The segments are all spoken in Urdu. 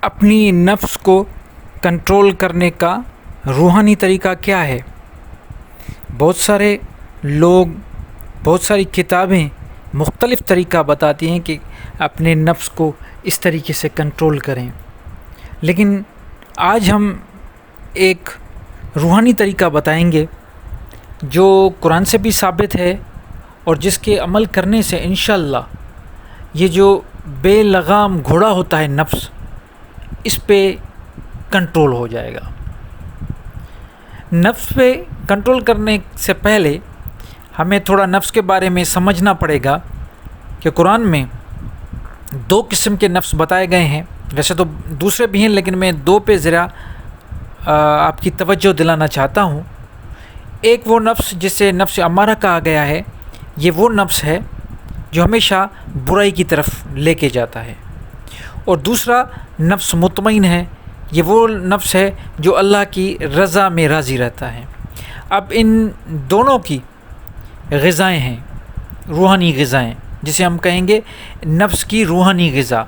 اپنی نفس کو کنٹرول کرنے کا روحانی طریقہ کیا ہے؟ بہت سارے لوگ، بہت ساری کتابیں مختلف طریقہ بتاتی ہیں کہ اپنے نفس کو اس طریقے سے کنٹرول کریں، لیکن آج ہم ایک روحانی طریقہ بتائیں گے جو قرآن سے بھی ثابت ہے اور جس کے عمل کرنے سے انشاءاللہ یہ جو بے لگام گھوڑا ہوتا ہے نفس، اس پہ کنٹرول ہو جائے گا۔ نفس پہ کنٹرول کرنے سے پہلے ہمیں تھوڑا نفس کے بارے میں سمجھنا پڑے گا کہ قرآن میں 2 قسم کے نفس بتائے گئے ہیں، ویسے تو دوسرے بھی ہیں لیکن میں 2 پہ ذرا آپ کی توجہ دلانا چاہتا ہوں۔ ایک وہ نفس جسے نفس امارہ کہا گیا ہے، یہ وہ نفس ہے جو ہمیشہ برائی کی طرف لے کے جاتا ہے، اور دوسرا نفس مطمئن ہے، یہ وہ نفس ہے جو اللہ کی رضا میں راضی رہتا ہے۔ اب ان دونوں کی غذائیں ہیں، روحانی غذائیں، جسے ہم کہیں گے نفس کی روحانی غذا۔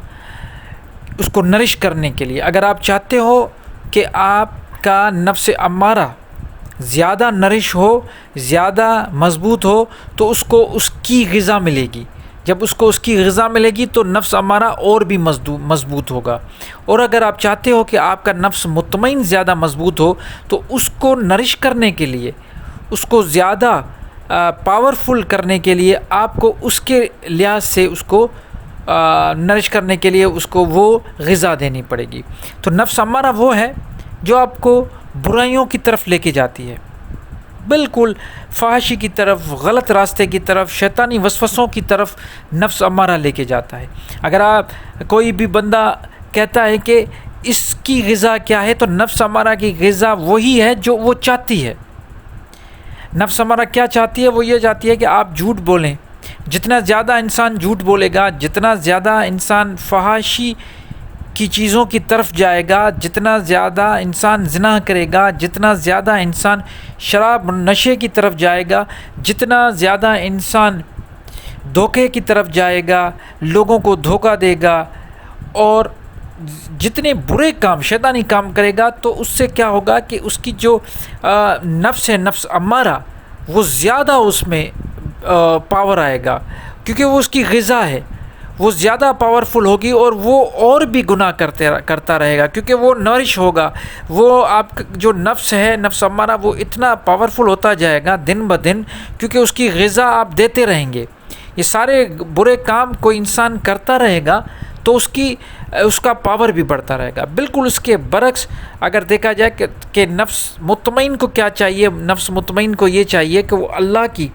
اس کو نرش کرنے کے لیے اگر آپ چاہتے ہو کہ آپ کا نفس امارہ زیادہ نرش ہو، زیادہ مضبوط ہو، تو اس کو اس کی غذا ملے گی۔ جب اس کو اس کی غذا ملے گی تو نفس امارہ اور بھی مضبوط ہوگا۔ اور اگر آپ چاہتے ہو کہ آپ کا نفس مطمئن زیادہ مضبوط ہو تو اس کو نرش کرنے کے لیے، اس کو زیادہ پاورفل کرنے کے لیے آپ کو اس کے لحاظ سے اس کو نرش کرنے کے لیے اس کو وہ غذا دینی پڑے گی۔ تو نفس امارہ وہ ہے جو آپ کو برائیوں کی طرف لے کے جاتی ہے، بالکل فحاشی کی طرف، غلط راستے کی طرف، شیطانی وسوسوں کی طرف نفس امارہ لے کے جاتا ہے۔ اگر آپ کوئی بھی بندہ کہتا ہے کہ اس کی غذا کیا ہے، تو نفس امارہ کی غذا وہی ہے جو وہ چاہتی ہے۔ نفس امارہ کیا چاہتی ہے؟ وہ یہ چاہتی ہے کہ آپ جھوٹ بولیں۔ جتنا زیادہ انسان جھوٹ بولے گا، جتنا زیادہ انسان فحاشی کی چیزوں کی طرف جائے گا، جتنا زیادہ انسان زنا کرے گا، جتنا زیادہ انسان شراب نشے کی طرف جائے گا، جتنا زیادہ انسان دھوکے کی طرف جائے گا، لوگوں کو دھوکہ دے گا، اور جتنے برے کام، شیطانی کام کرے گا، تو اس سے کیا ہوگا کہ اس کی جو نفس ہے، نفس امارہ، وہ زیادہ اس میں پاور آئے گا، کیونکہ وہ اس کی غذا ہے، وہ زیادہ پاورفل ہوگی، اور وہ اور بھی گناہ کرتا رہے گا، کیونکہ وہ نرش ہوگا۔ وہ آپ جو نفس ہے، نفس امارہ، وہ اتنا پاورفل ہوتا جائے گا دن بدن، کیونکہ اس کی غذا آپ دیتے رہیں گے۔ یہ سارے برے کام کوئی انسان کرتا رہے گا تو اس کا پاور بھی بڑھتا رہے گا۔ بالکل اس کے برعکس اگر دیکھا جائے کہ نفس مطمئن کو کیا چاہیے، نفس مطمئن کو یہ چاہیے کہ وہ اللہ کی،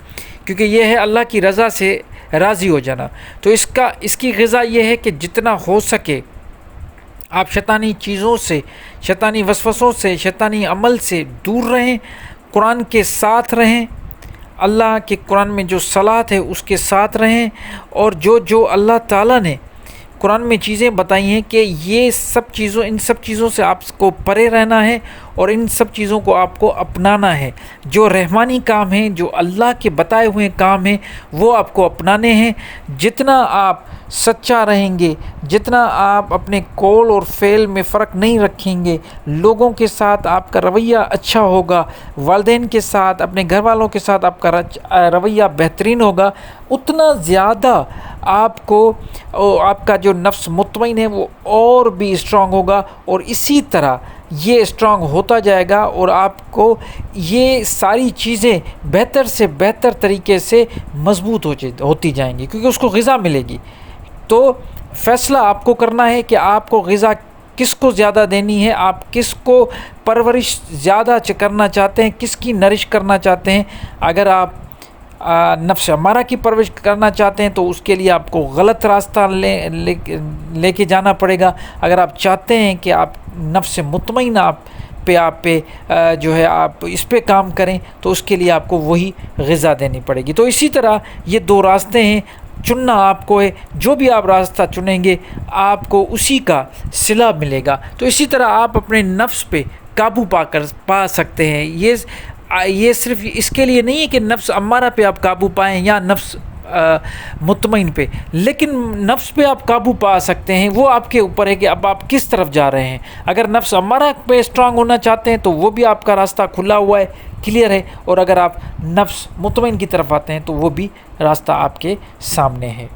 کیونکہ یہ ہے اللہ کی رضا سے راضی ہو جانا، تو اس کی غذا یہ ہے کہ جتنا ہو سکے آپ شیطانی چیزوں سے، شیطانی وسوسوں سے، شیطانی عمل سے دور رہیں، قرآن کے ساتھ رہیں، اللہ کے قرآن میں جو صلاۃ ہے اس کے ساتھ رہیں، اور جو اللہ تعالیٰ نے قرآن میں چیزیں بتائی ہیں کہ ان سب چیزوں سے آپ کو پرے رہنا ہے، اور ان سب چیزوں کو آپ کو اپنانا ہے۔ جو رحمانی کام ہیں، جو اللہ کے بتائے ہوئے کام ہیں، وہ آپ کو اپنانے ہیں۔ جتنا آپ سچا رہیں گے، جتنا آپ اپنے قول اور فعل میں فرق نہیں رکھیں گے، لوگوں کے ساتھ آپ کا رویہ اچھا ہوگا، والدین کے ساتھ، اپنے گھر والوں کے ساتھ آپ کا رویہ بہترین ہوگا، اتنا زیادہ آپ کا جو نفس مطمئن ہے وہ اور بھی اسٹرانگ ہوگا، اور اسی طرح یہ اسٹرانگ ہوتا جائے گا، اور آپ کو یہ ساری چیزیں بہتر سے بہتر طریقے سے مضبوط ہوتی جائیں گی، کیونکہ اس کو غذا ملے گی۔ تو فیصلہ آپ کو کرنا ہے کہ آپ کو غذا کس کو زیادہ دینی ہے، آپ کس کو پرورش زیادہ کرنا چاہتے ہیں، کس کی نرش کرنا چاہتے ہیں۔ اگر آپ نفس امارہ کی پرورش کرنا چاہتے ہیں تو اس کے لیے آپ کو غلط راستہ لے کے جانا پڑے گا۔ اگر آپ چاہتے ہیں کہ آپ نفس مطمئن آپ پہ جو ہے آپ اس پہ کام کریں، تو اس کے لیے آپ کو وہی غذا دینی پڑے گی۔ تو اسی طرح یہ 2 راستے ہیں، چننا آپ کو ہے، جو بھی آپ راستہ چنیں گے آپ کو اسی کا صلہ ملے گا۔ تو اسی طرح آپ اپنے نفس پہ قابو پا سکتے ہیں۔ یہ صرف اس کے لیے نہیں ہے کہ نفس امارہ پہ آپ قابو پائیں یا نفس مطمئن پہ، لیکن نفس پہ آپ قابو پا سکتے ہیں، وہ آپ کے اوپر ہے کہ اب آپ کس طرف جا رہے ہیں۔ اگر نفس امارہ پہ اسٹرانگ ہونا چاہتے ہیں تو وہ بھی آپ کا راستہ کھلا ہوا ہے، کلیئر ہے، اور اگر آپ نفس مطمئن کی طرف آتے ہیں تو وہ بھی راستہ آپ کے سامنے ہے۔